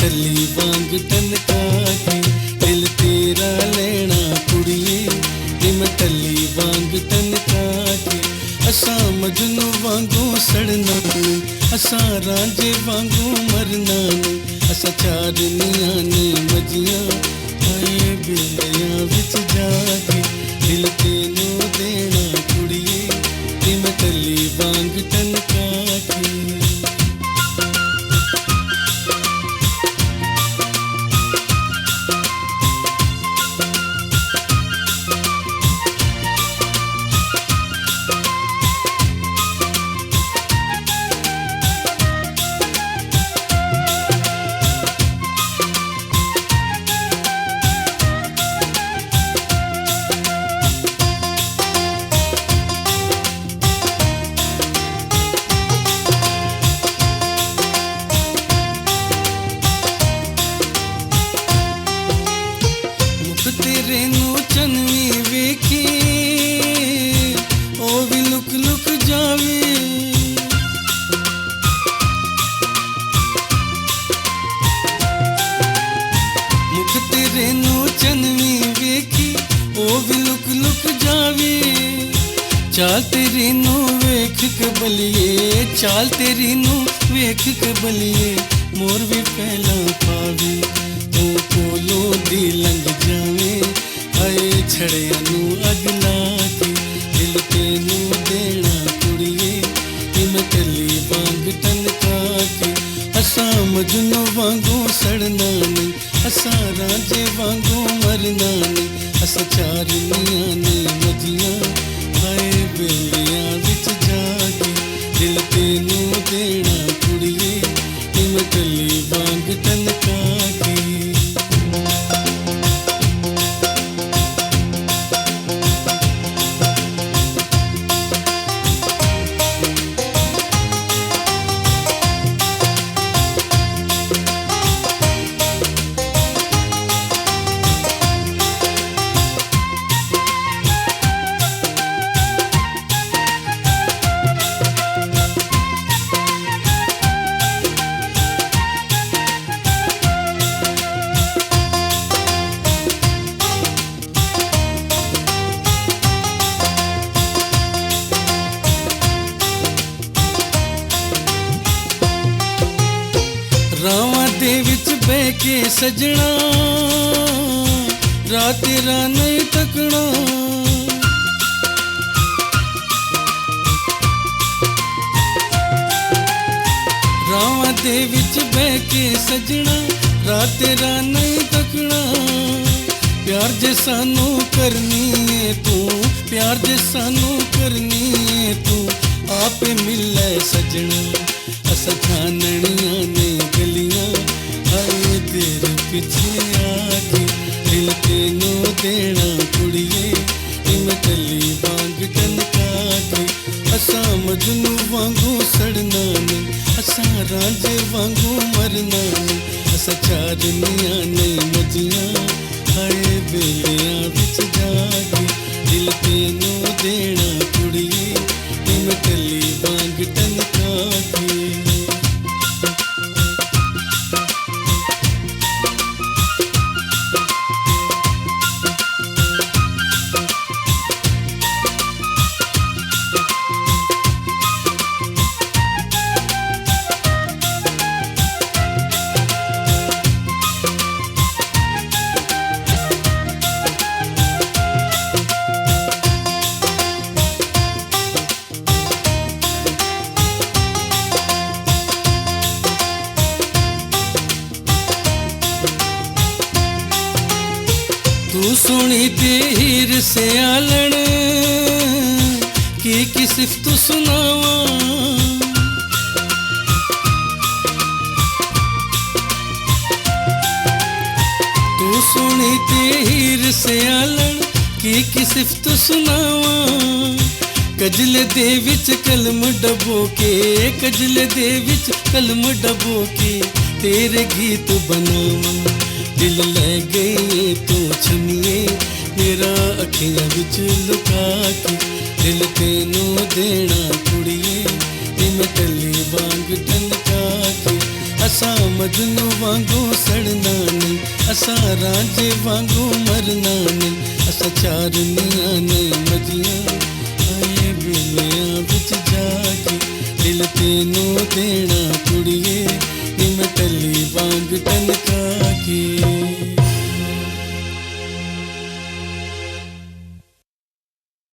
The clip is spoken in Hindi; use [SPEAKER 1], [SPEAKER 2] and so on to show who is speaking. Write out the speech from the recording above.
[SPEAKER 1] टली वांग टनका के दिल तेरा लेना कुड़िए नी मैं टली वांग टनका के असा मजनू वांगू सड़ना नी असा रांझे वांगू मरना नी असा चारनिया ने मजिया आए बेलिया विच जाके दिल तेनू देना कुड़िए नी मैं टली वांग टनका के। तेरे नू चनवी वेखी ओ भी लुक लुक जावे मुख तेरे नू चनवी वेखी ओ भी लुक लुक जावे चाल तेरी नू वेख के बलिए चाल तेरी नू वेख के बलिए मोर भी पहला पावे तू कोलो दी लंघ जावे आए छड़िया नू अगला के दिल तेनू देना कुड़िए इन टली वांग टनका के असा मजनू वांगू सड़ना नी असा रांझे वांगू मरना नी असा चारनिया ने मजिया आए बेलिया विच जाके दिल तेनू देना कुड़िए इन टली वांग टनका के। रावां दे विच बह के सजना रात तेरा नहीं तकना रावां दे विच बह के सजना रात तेरा नहीं तकना प्यार जे सानू करनी है तू प्यार जे सानू करनी है तू आप मिले सजना असा छाननिया ने गलियां आए तेरे पीछे आके दिल तेनू देना कुड़िए इन टली वांग टनका के असा मजनू वांगू सड़ना नी असा रांझे वांगू मरना नी असा चारनिया ने मजिया आए बेलिया विच जाके दिल तेनू देना कुड़िए इन टली वांग टनका के। तू सुनी ते हीर से आलण की सिफ्त सुनावा तू सुनी ते हीर से आलण की सिफ्त सुनावा कजले दे विच कलम डबो के कजले दे विच कलम डबो के तेरे गीत बनावा दिल ले गए तू छमिए मेरा अखियां विच लुका के दिल तेनू देना कुड़िए इन टली वांग टनका के असा मजनू वांगू सड़ना नहीं, असा रांझे वांगू मरना नहीं, असा चारनियां ने मजियां आए बेलियां विच जाके दिल तेनू देना कुड़िए नी मैं टली वांग टनका के।